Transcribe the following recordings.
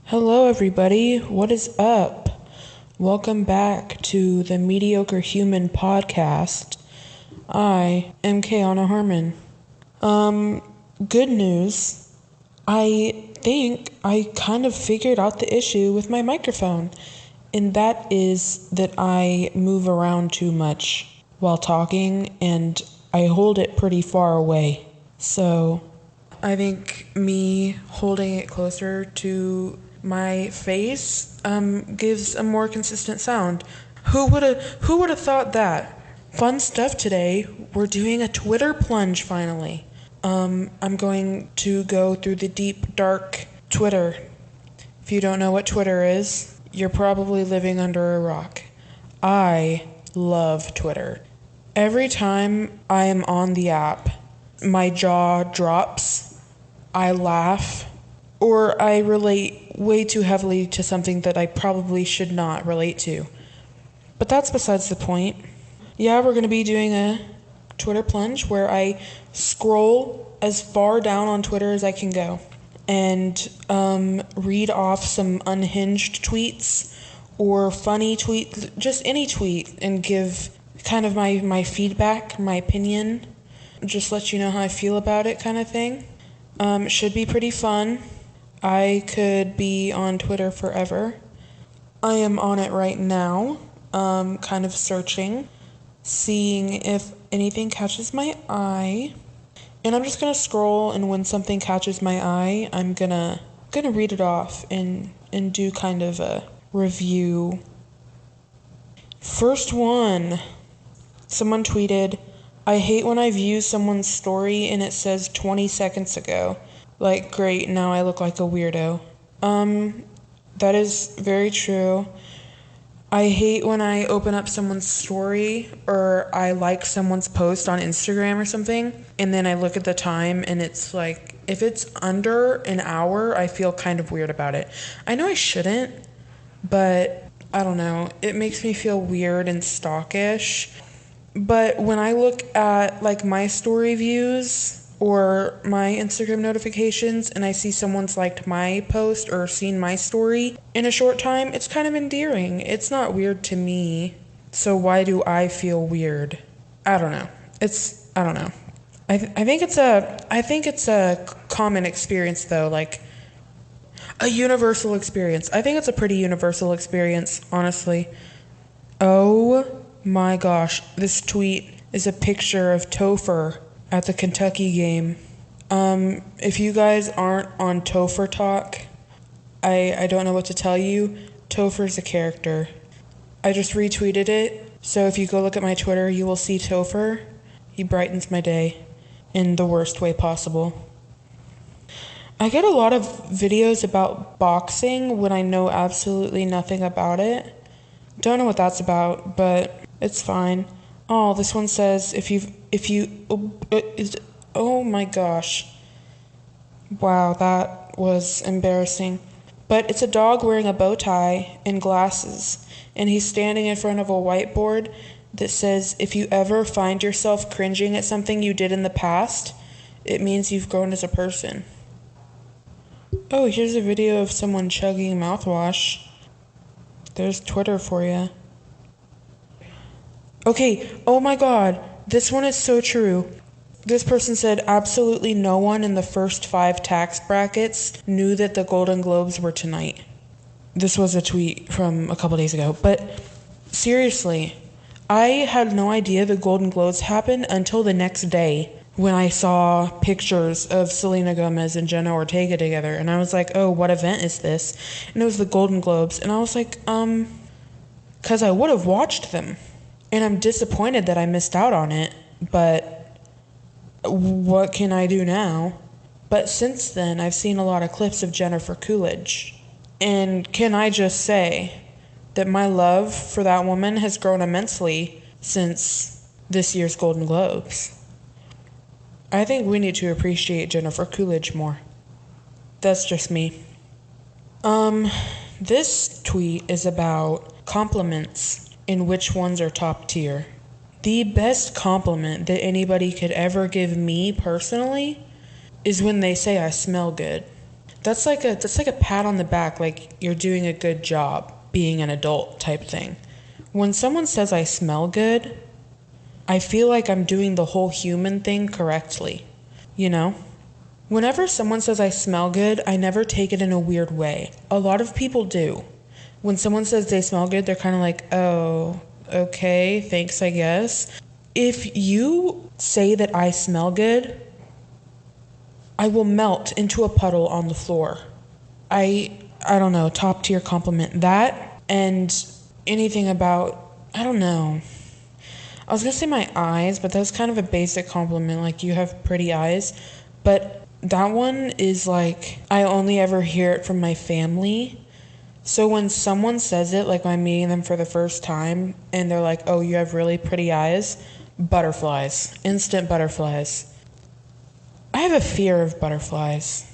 Hello, everybody. What is up? Welcome back to the Mediocre Human podcast. I am Kayana Harmon. Good news. I think I kind of figured out the issue with my microphone, and that is that I move around too much while talking, and I hold it pretty far away. So I think me holding it closer to my face gives a more consistent sound. Who would have thought that? Fun stuff today. We're doing a Twitter plunge finally. I'm going to go through the deep, dark Twitter. If you don't know what Twitter is, you're probably living under a rock. I love Twitter. Every time I am on the app, my jaw drops, I laugh, or I relate way too heavily to something that I probably should not relate to. But that's besides the point. Yeah, we're going to be doing a Twitter plunge where I scroll as far down on Twitter as I can go and read off some unhinged tweets or funny tweets, just any tweet, and give kind of my feedback, my opinion, just let you know how I feel about it kind of thing. It should be pretty fun. I could be on Twitter forever. I am on it right now, kind of searching, seeing if anything catches my eye. And I'm just gonna scroll, and when something catches my eye, I'm gonna read it off and do kind of a review. First one. Someone tweeted, "I hate when I view someone's story and it says 20 seconds ago. Like, great, now I look like a weirdo." That is very true. I hate when I open up someone's story or I like someone's post on Instagram or something, and then I look at the time and it's like, if it's under an hour, I feel kind of weird about it. I know I shouldn't, but I don't know. It makes me feel weird and stalkish. But when I look at like my story views or my Instagram notifications and I see someone's liked my post or seen my story in a short time, it's kind of endearing. It's not weird to me. So why do I feel weird? I don't know. I don't know. I think it's a common experience though, like a universal experience. I think it's a pretty universal experience, honestly. Oh my gosh, this tweet is a picture of Topher at the Kentucky game. If you guys aren't on Topher Talk, I don't know what to tell you. Topher's a character. I just retweeted it, so if you go look at my Twitter, you will see Topher. He brightens my day in the worst way possible. I get a lot of videos about boxing when I know absolutely nothing about it. Don't know what that's about, but it's fine. Oh, this one says, oh my gosh. Wow, that was embarrassing. But it's a dog wearing a bow tie and glasses, and he's standing in front of a whiteboard that says, "If you ever find yourself cringing at something you did in the past, it means you've grown as a person." Oh, here's a video of someone chugging mouthwash. There's Twitter for you. Okay, oh my god, this one is so true. This person said absolutely no one in the first 5 tax brackets knew that the Golden Globes were tonight. This was a tweet from a couple days ago, but seriously, I had no idea the Golden Globes happened until the next day when I saw pictures of Selena Gomez and Jenna Ortega together, and I was like, oh, what event is this? And it was the Golden Globes, and I was like, because I would have watched them. And I'm disappointed that I missed out on it, but what can I do now? But since then, I've seen a lot of clips of Jennifer Coolidge. And can I just say that my love for that woman has grown immensely since this year's Golden Globes. I think we need to appreciate Jennifer Coolidge more. That's just me. This tweet is about compliments and which ones are top tier. The best compliment that anybody could ever give me personally is when they say I smell good. That's like a pat on the back, like you're doing a good job being an adult type thing. When someone says I smell good, I feel like I'm doing the whole human thing correctly, you know? Whenever someone says I smell good, I never take it in a weird way. A lot of people do. When someone says they smell good, they're kind of like, oh, okay, thanks, I guess. If you say that I smell good, I will melt into a puddle on the floor. I don't know, top tier compliment. That and anything about, I don't know. I was gonna say my eyes, but that's kind of a basic compliment, like you have pretty eyes. But that one is like, I only ever hear it from my family. So when someone says it, like I'm meeting them for the first time, and they're like, oh, you have really pretty eyes, butterflies, instant butterflies. I have a fear of butterflies.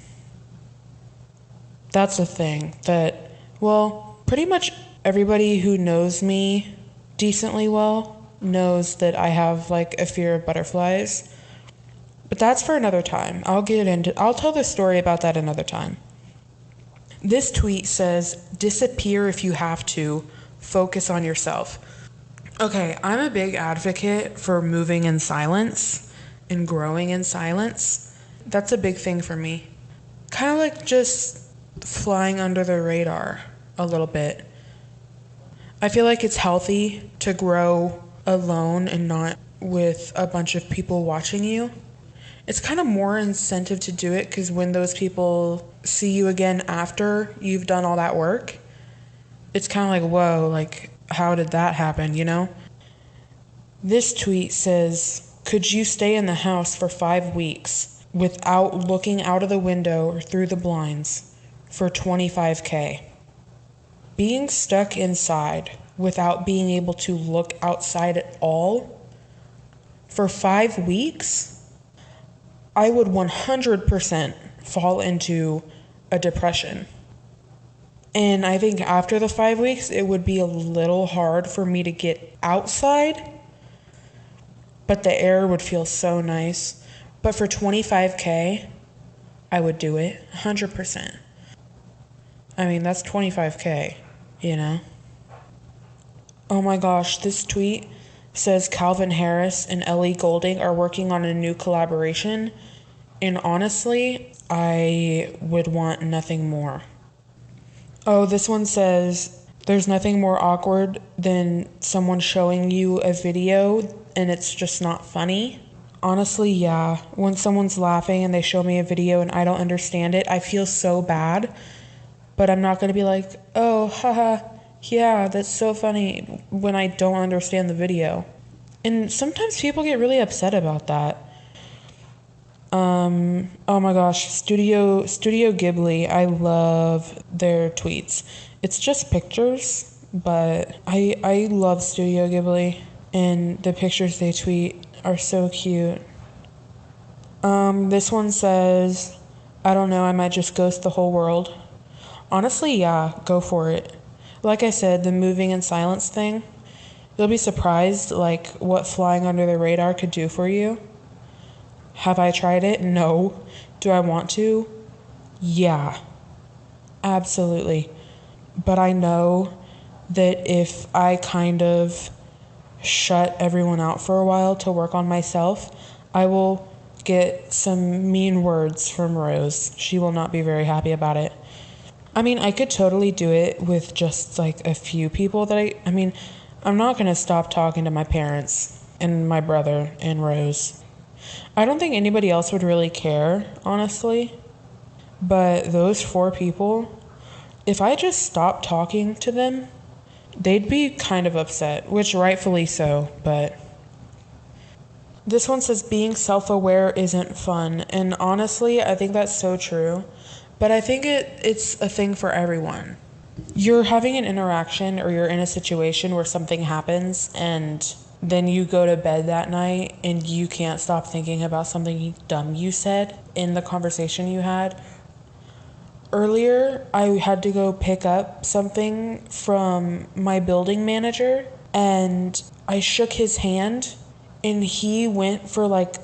That's a thing that, well, pretty much everybody who knows me decently well knows that I have like a fear of butterflies. But that's for another time. I'll tell the story about that another time. This tweet says, disappear if you have to, focus on yourself. Okay, I'm a big advocate for moving in silence and growing in silence. That's a big thing for me. Kind of like just flying under the radar a little bit. I feel like it's healthy to grow alone and not with a bunch of people watching you. It's kind of more incentive to do it because when those people see you again after you've done all that work, it's kind of like, whoa, like, how did that happen, you know? This tweet says, could you stay in the house for 5 weeks without looking out of the window or through the blinds for $25K? Being stuck inside without being able to look outside at all for 5 weeks? I would 100% fall into a depression. And I think after the 5 weeks, it would be a little hard for me to get outside, but the air would feel so nice. But for $25K, I would do it 100%. I mean, that's $25K, you know? Oh my gosh, this tweet says Calvin Harris and Ellie Goulding are working on a new collaboration. And honestly, I would want nothing more. Oh, this one says, there's nothing more awkward than someone showing you a video and it's just not funny. Honestly, yeah. When someone's laughing and they show me a video and I don't understand it, I feel so bad. But I'm not going to be like, oh, haha, yeah, that's so funny when I don't understand the video. And sometimes people get really upset about that. Oh my gosh, Studio Ghibli, I love their tweets. It's just pictures, but I love Studio Ghibli, and the pictures they tweet are so cute. This one says, I don't know, I might just ghost the whole world. Honestly, yeah, go for it. Like I said, the moving in silence thing, you'll be surprised like what flying under the radar could do for you. Have I tried it? No. Do I want to? Yeah, absolutely. But I know that if I kind of shut everyone out for a while to work on myself, I will get some mean words from Rose. She will not be very happy about it. I mean, I could totally do it with just like a few people that I mean, I'm not going to stop talking to my parents and my brother and Rose. I don't think anybody else would really care, honestly. But those 4 people, if I just stopped talking to them, they'd be kind of upset, which rightfully so, but this one says being self-aware isn't fun, and honestly, I think that's so true, but I think it's a thing for everyone. You're having an interaction or you're in a situation where something happens and then you go to bed that night and you can't stop thinking about something dumb you said in the conversation you had. Earlier, I had to go pick up something from my building manager and I shook his hand and he went for like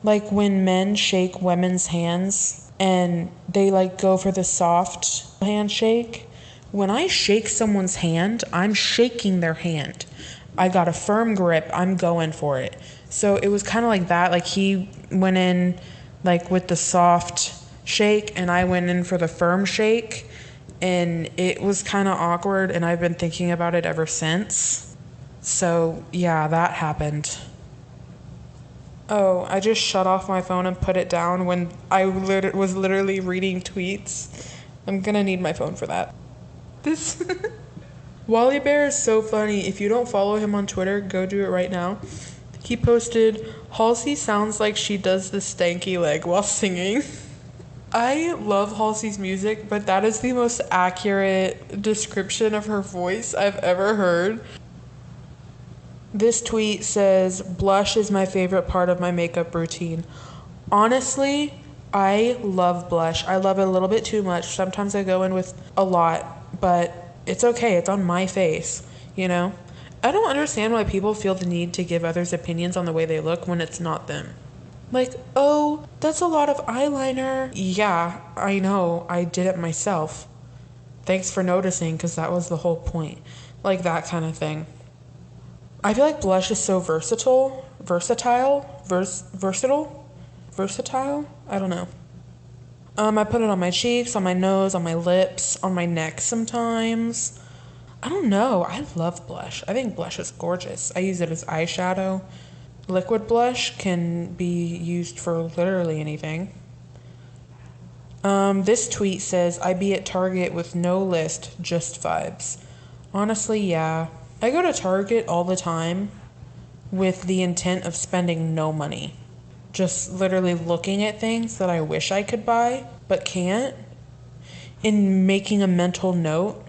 like when men shake women's hands and they like go for the soft handshake. When I shake someone's hand, I'm shaking their hand. I got a firm grip, I'm going for it. So it was kind of like that. Like he went in like with the soft shake and I went in for the firm shake, and it was kind of awkward, and I've been thinking about it ever since. So yeah, that happened. Oh, I just shut off my phone and put it down when I was literally reading tweets. I'm gonna need my phone for that. This Wally Bear is so funny. If you don't follow him on Twitter, go do it right now. He posted, Halsey sounds like she does the stanky leg while singing. I love Halsey's music, but that is the most accurate description of her voice I've ever heard. This tweet says, blush is my favorite part of my makeup routine. Honestly, I love blush. I love it a little bit too much. Sometimes I go in with a lot, but it's okay. It's on my face, you know? I don't understand why people feel the need to give others opinions on the way they look when it's not them. Like, oh, that's a lot of eyeliner. Yeah, I know. I did it myself. Thanks for noticing, because that was the whole point. Like that kind of thing. I feel like blush is so versatile. I don't know. I put it on my cheeks, on my nose, on my lips, on my neck sometimes. I don't know. I love blush. I think blush is gorgeous. I use it as eyeshadow. Liquid blush can be used for literally anything. This tweet says, I be at Target with no list, just vibes. Honestly, yeah. I go to Target all the time with the intent of spending no money. Just literally looking at things that I wish I could buy, but can't. And making a mental note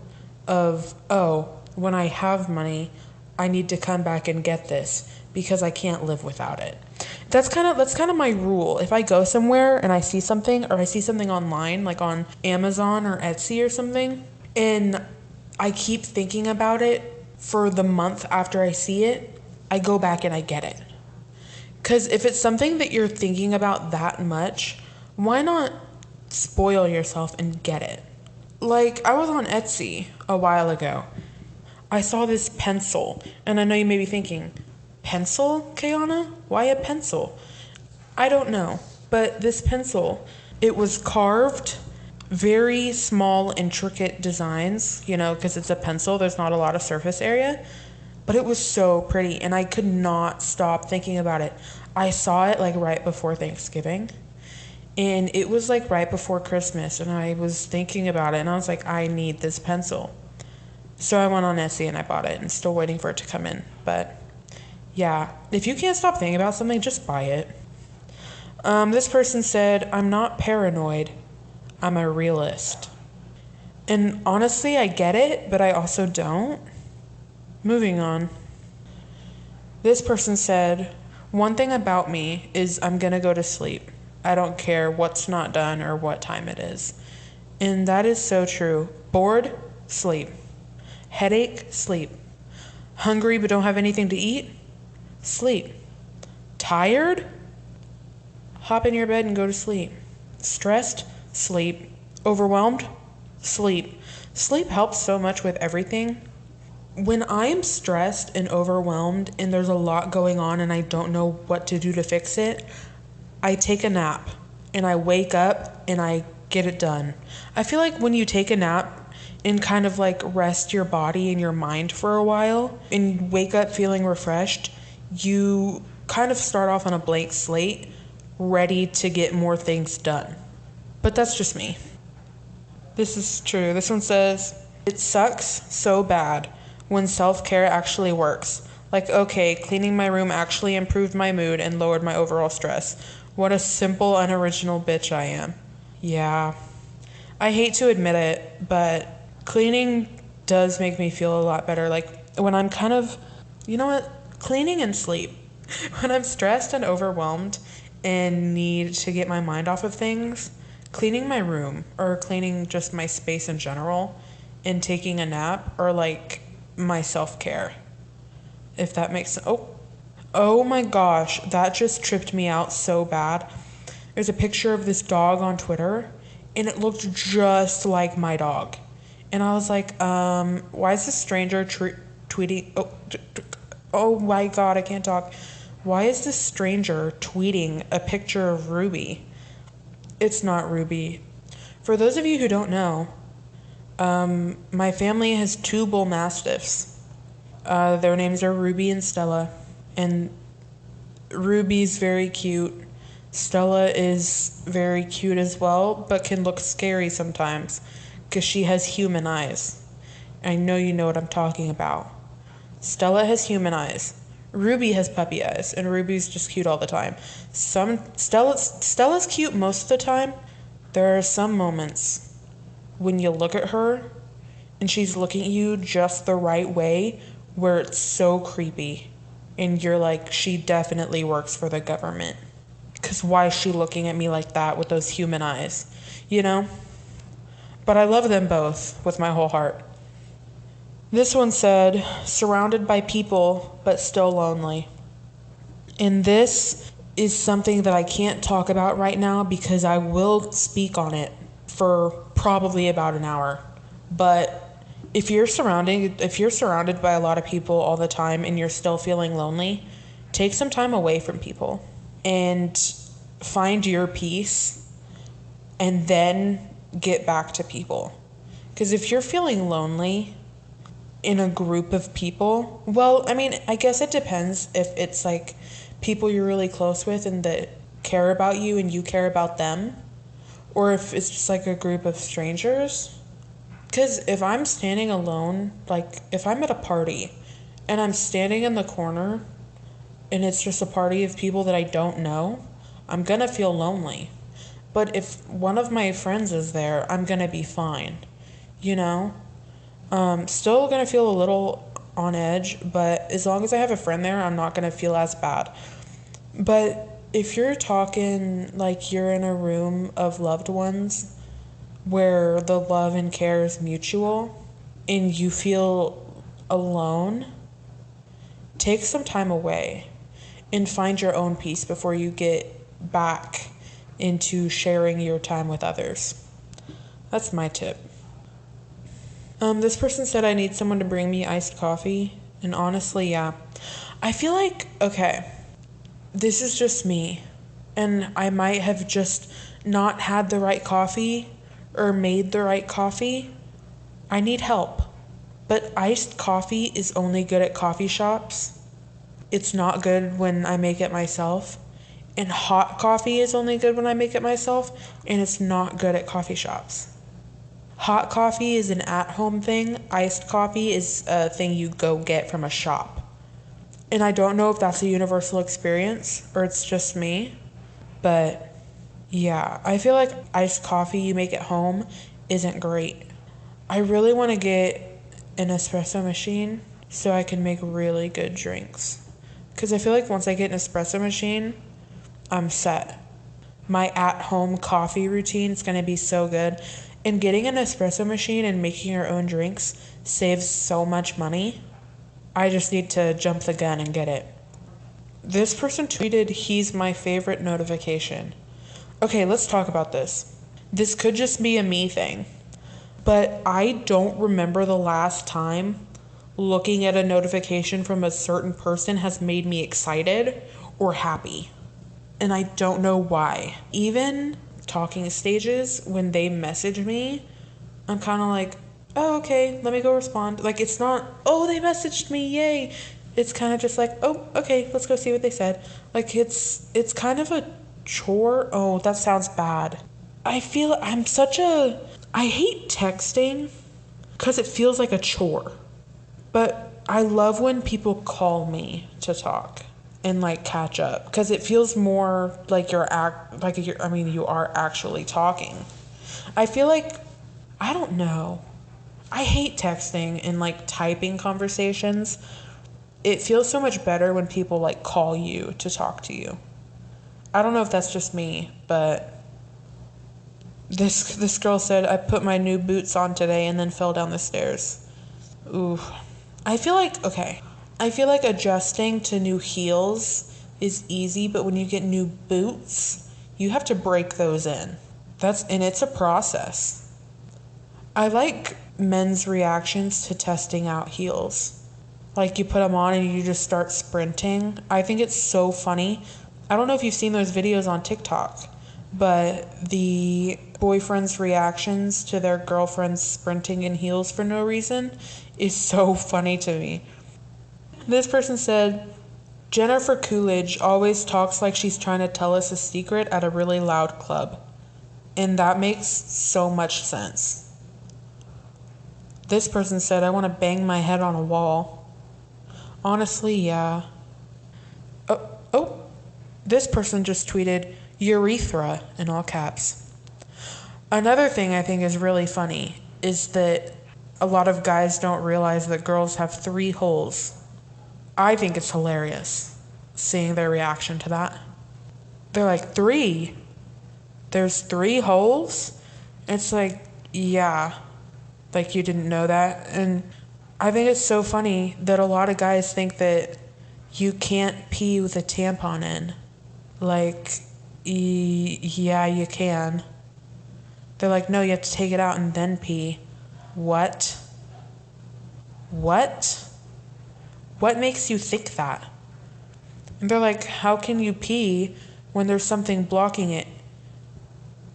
of, oh, when I have money, I need to come back and get this because I can't live without it. That's kind of my rule. If I go somewhere and I see something, or I see something online, like on Amazon or Etsy or something, and I keep thinking about it for the month after I see it, I go back and I get it. Because if it's something that you're thinking about that much, why not spoil yourself and get it? Like, I was on Etsy a while ago. I saw this pencil, and I know you may be thinking, pencil, Kayana? Why a pencil? I don't know, but this pencil, it was carved, very small, intricate designs, you know, because it's a pencil, there's not a lot of surface area, but it was so pretty, and I could not stop thinking about it. I saw it like right before Thanksgiving, and it was like right before Christmas, and I was thinking about it, and I was like, I need this pencil. So I went on Etsy and I bought it, and still waiting for it to come in. But yeah, if you can't stop thinking about something, just buy it. This person said, I'm not paranoid, I'm a realist. And honestly, I get it, but I also don't. Moving on. This person said, one thing about me is I'm gonna go to sleep. I don't care what's not done or what time it is. And that is so true. Bored? Sleep. Headache? Sleep. Hungry but don't have anything to eat? Sleep. Tired? Hop in your bed and go to sleep. Stressed? Sleep. Overwhelmed? Sleep. Sleep helps so much with everything. When I'm stressed and overwhelmed and there's a lot going on and I don't know what to do to fix it, I take a nap and I wake up and I get it done. I feel like when you take a nap and kind of like rest your body and your mind for a while and wake up feeling refreshed, you kind of start off on a blank slate, ready to get more things done. But that's just me. This is true. This one says, it sucks so bad when self-care actually works. Like, okay, cleaning my room actually improved my mood and lowered my overall stress. What a simple, unoriginal bitch I am. Yeah. I hate to admit it, but cleaning does make me feel a lot better. Like, when I'm kind of, you know what? Cleaning and sleep. When I'm stressed and overwhelmed and need to get my mind off of things, cleaning my room or cleaning just my space in general and taking a nap are like my self-care. If that makes sense. Oh my gosh, that just tripped me out so bad. There's a picture of this dog on Twitter, and it looked just like my dog. And I was like, why is this stranger tweeting? Oh my God, I can't talk. Why is this stranger tweeting a picture of Ruby? It's not Ruby. For those of you who don't know, my family has two bull mastiffs. Their names are Ruby and Stella. And Ruby's very cute. Stella is very cute as well, but can look scary sometimes because she has human eyes. I know you know what I'm talking about. Stella has human eyes. Ruby has puppy eyes, and Ruby's just cute all the time. Stella's cute most of the time. There are some moments when you look at her and she's looking at you just the right way where it's so creepy. And you're like, she definitely works for the government. Because why is she looking at me like that with those human eyes? You know? But I love them both with my whole heart. This one said, surrounded by people, but still lonely. And this is something that I can't talk about right now because I will speak on it for probably about an hour. But if you're surrounded by a lot of people all the time and you're still feeling lonely, take some time away from people and find your peace and then get back to people. Because if you're feeling lonely in a group of people, well, I mean, I guess it depends if it's like people you're really close with and that care about you and you care about them, or if it's just like a group of strangers. Because if I'm standing alone, like if I'm at a party and I'm standing in the corner and it's just a party of people that I don't know, I'm gonna feel lonely. But if one of my friends is there, I'm gonna be fine, you know? Still gonna feel a little on edge, but as long as I have a friend there, I'm not gonna feel as bad. But if you're talking like you're in a room of loved ones where the love and care is mutual and you feel alone, take some time away and find your own peace before you get back into sharing your time with others. That's my tip. This person said I need someone to bring me iced coffee. And honestly, yeah. I feel like, okay, this is just me. And I might have just not had the right coffee or made the right coffee. I need help. But iced coffee is only good at coffee shops. It's not good when I make it myself. And hot coffee is only good when I make it myself. And it's not good at coffee shops. Hot coffee is an at-home thing. Iced coffee is a thing you go get from a shop. And I don't know if that's a universal experience or it's just me. But yeah, I feel like iced coffee you make at home isn't great. I really want to get an espresso machine so I can make really good drinks. Because I feel like once I get an espresso machine, I'm set. My at-home coffee routine is going to be so good. And getting an espresso machine and making your own drinks saves so much money. I just need to jump the gun and get it. This person tweeted, he's my favorite notification. Okay, let's talk about this. This could just be a me thing, but I don't remember the last time looking at a notification from a certain person has made me excited or happy. And I don't know why. Even talking stages, when they message me, I'm kind of like, oh, okay, let me go respond. Like, it's not, oh, they messaged me, yay. It's kind of just like, oh, okay, let's go see what they said. Like, it's kind of a chore. Oh, that sounds bad. I feel I hate texting because it feels like a chore. But I love when people call me to talk and like catch up because it feels more like you are actually talking. I feel like, I don't know. I hate texting and like typing conversations. It feels so much better when people like call you to talk to you. I don't know if that's just me, but this girl said I put my new boots on today and then fell down the stairs. Ooh. I feel like adjusting to new heels is easy, but when you get new boots, you have to break those in. And it's a process. I like men's reactions to testing out heels. Like you put them on and you just start sprinting. I think it's so funny. I don't know if you've seen those videos on TikTok, but the boyfriend's reactions to their girlfriends sprinting in heels for no reason is so funny to me. This person said, Jennifer Coolidge always talks like she's trying to tell us a secret at a really loud club. And that makes so much sense. This person said, I want to bang my head on a wall. Honestly, yeah. Oh, this person just tweeted, urethra in all caps. Another thing I think is really funny is that a lot of guys don't realize that girls have 3 holes. I think it's hilarious seeing their reaction to that. They're like, 3? There's 3 holes? It's like, yeah, like you didn't know that. And I think it's so funny that a lot of guys think that you can't pee with a tampon in. Like, yeah, you can. They're like, no, you have to take it out and then pee. What? What? What makes you think that? And they're like, how can you pee when there's something blocking it?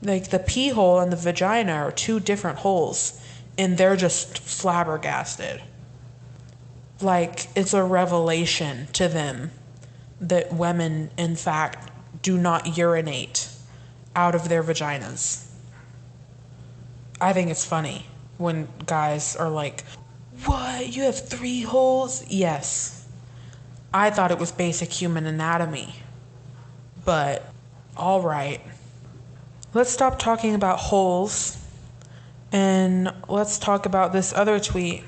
Like the pee hole and the vagina are 2 different holes, and they're just flabbergasted. Like it's a revelation to them that women, in fact, do not urinate out of their vaginas. I think it's funny when guys are like, what? You have 3 holes? Yes. I thought it was basic human anatomy. But, alright. Let's stop talking about holes and let's talk about this other tweet.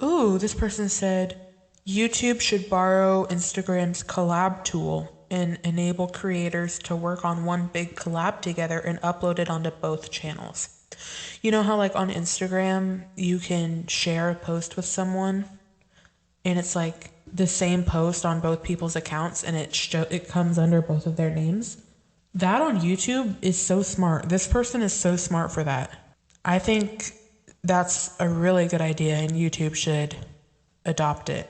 Ooh, this person said, YouTube should borrow Instagram's collab tool and enable creators to work on one big collab together and upload it onto both channels. You know how like on Instagram, you can share a post with someone and it's like the same post on both people's accounts and it comes under both of their names? That on YouTube is so smart. This person is so smart for that. I think that's a really good idea and YouTube should adopt it.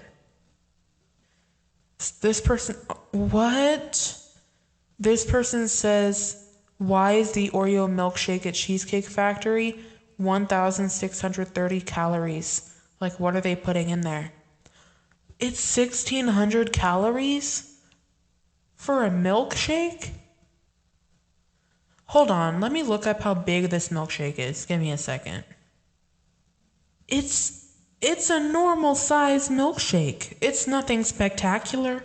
This person, what? This person says, why is the Oreo milkshake at Cheesecake Factory 1,630 calories? Like, what are they putting in there? It's 1,600 calories for a milkshake? Hold on, let me look up how big this milkshake is. Give me a second. It's a normal size milkshake. It's nothing spectacular.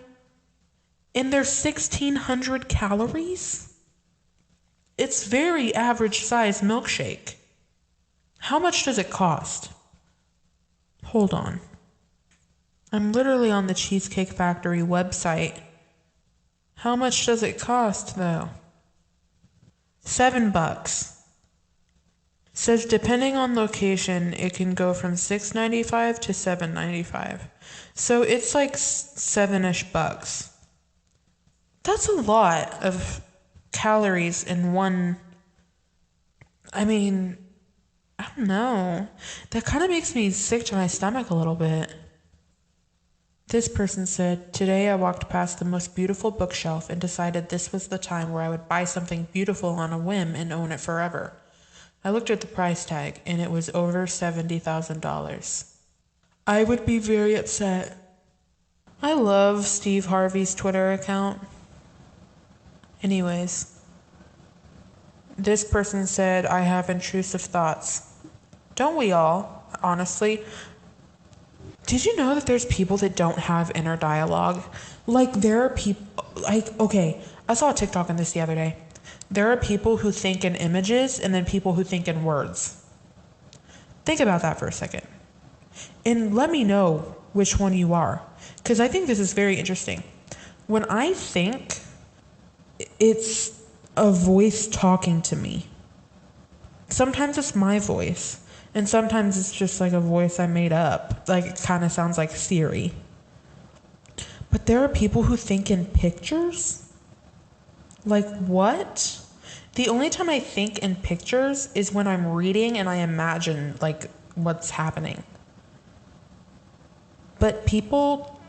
And there's 1,600 calories? It's very average size milkshake. How much does it cost? Hold on. I'm literally on the Cheesecake Factory website. How much does it cost though? $7. Says depending on location, it can go from $6.95 to $7.95. So it's like $7-ish bucks. That's a lot of calories in one. I mean, I don't know. That kind of makes me sick to my stomach a little bit. This person said, today I walked past the most beautiful bookshelf and decided this was the time where I would buy something beautiful on a whim and own it forever. I looked at the price tag and it was over $70,000. I would be very upset. I love Steve Harvey's Twitter account. Anyways, this person said, I have intrusive thoughts. Don't we all, honestly? Did you know that there's people that don't have inner dialogue? Like, there are people, like, okay, I saw a TikTok on this the other day. There are people who think in images and then people who think in words. Think about that for a second. And let me know which one you are. Because I think this is very interesting. When I think, it's a voice talking to me. Sometimes it's my voice. And sometimes it's just like a voice I made up. Like it kind of sounds like Siri. But there are people who think in pictures? Like what? The only time I think in pictures is when I'm reading and I imagine like what's happening. But people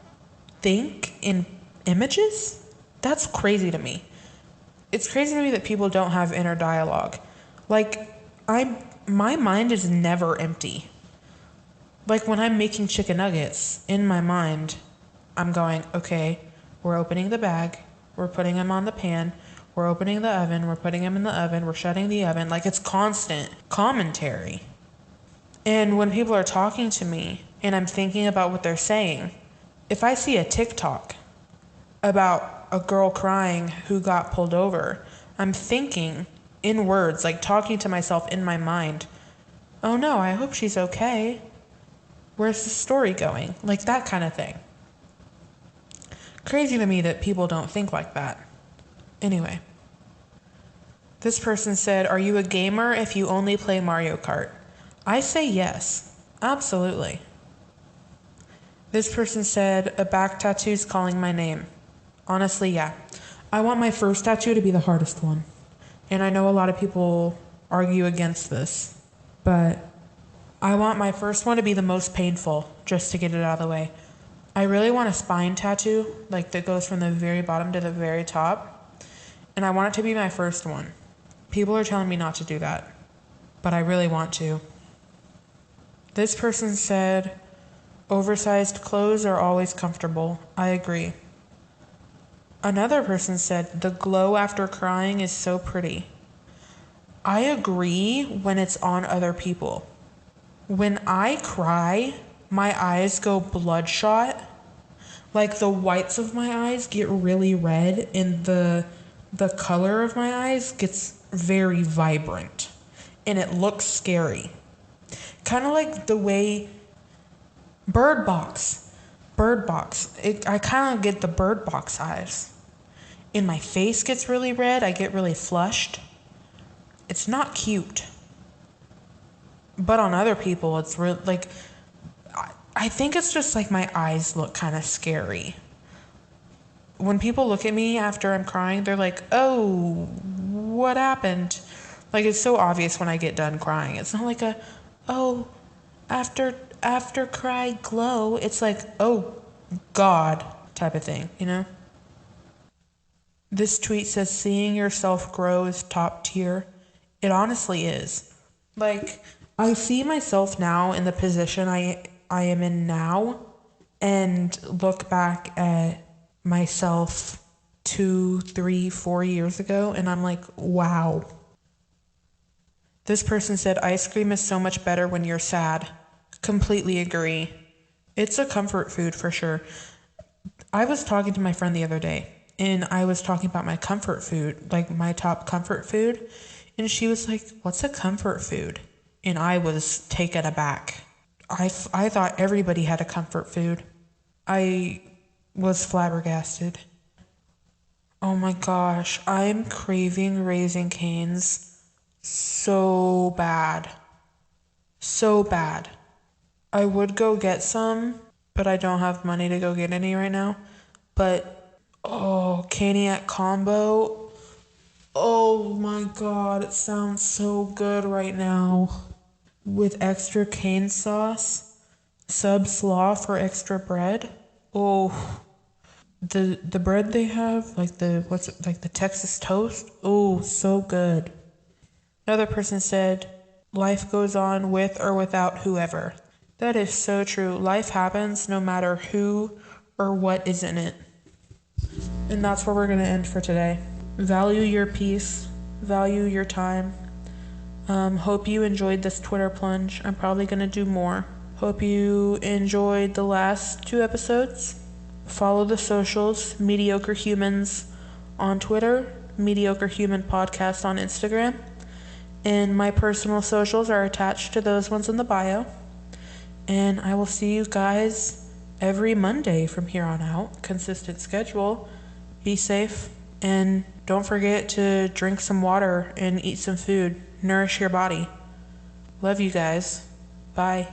think in images? That's crazy to me. It's crazy to me that people don't have inner dialogue. Like my mind is never empty. Like when I'm making chicken nuggets, in my mind, I'm going, okay, we're opening the bag, we're putting them on the pan, we're opening the oven, we're putting them in the oven, we're shutting the oven. Like it's constant commentary. And when people are talking to me and I'm thinking about what they're saying, if I see a TikTok about a girl crying who got pulled over, I'm thinking in words, like talking to myself in my mind, oh no, I hope she's okay. Where's the story going? Like that kind of thing. Crazy to me that people don't think like that. Anyway, this person said, are you a gamer if you only play Mario Kart? I say yes, absolutely. This person said, a back tattoo's calling my name. Honestly, yeah. I want my first tattoo to be the hardest one. And I know a lot of people argue against this, but I want my first one to be the most painful, just to get it out of the way. I really want a spine tattoo, like that goes from the very bottom to the very top. And I want it to be my first one. People are telling me not to do that, but I really want to. This person said, oversized clothes are always comfortable. I agree. Another person said, the glow after crying is so pretty. I agree when it's on other people. When I cry, my eyes go bloodshot. Like the whites of my eyes get really red and the color of my eyes gets very vibrant. And it looks scary. Kind of like the way Bird Box. I kind of get the Bird Box eyes. And my face gets really red. I get really flushed. It's not cute. But on other people, it's real. Like, I think it's just like my eyes look kind of scary. When people look at me after I'm crying, they're like, oh, what happened? Like, it's so obvious when I get done crying. It's not like after cry glow. It's like, oh, God type of thing, you know? This tweet says, seeing yourself grow is top tier. It honestly is. Like, I see myself now in the position I am in now and look back at myself 2, 3, 4 years ago and I'm like, wow. This person said, ice cream is so much better when you're sad. Completely agree. It's a comfort food for sure. I was talking to my friend the other day and I was talking about my comfort food, like my top comfort food. And she was like, what's a comfort food? And I was taken aback. I thought everybody had a comfort food. I was flabbergasted. Oh my gosh, I'm craving Raising Cane's so bad. So bad. I would go get some, but I don't have money to go get any right now. But, oh, Caniac combo. Oh my God, it sounds so good right now. With extra cane sauce, sub slaw for extra bread. Oh, the bread they have, like the Texas toast. Oh, so good. Another person said, life goes on with or without whoever. That is so true. Life happens no matter who or what is in it. And that's where we're going to end for today. Value your peace. Value your time. Hope you enjoyed this Twitter plunge. I'm probably going to do more. Hope you enjoyed the last 2 episodes. Follow the socials, Mediocre Humans on Twitter, Mediocre Human Podcast on Instagram. And my personal socials are attached to those ones in the bio. And I will see you guys every Monday from here on out. Consistent schedule. Be safe. And don't forget to drink some water and eat some food. Nourish your body. Love you guys. Bye.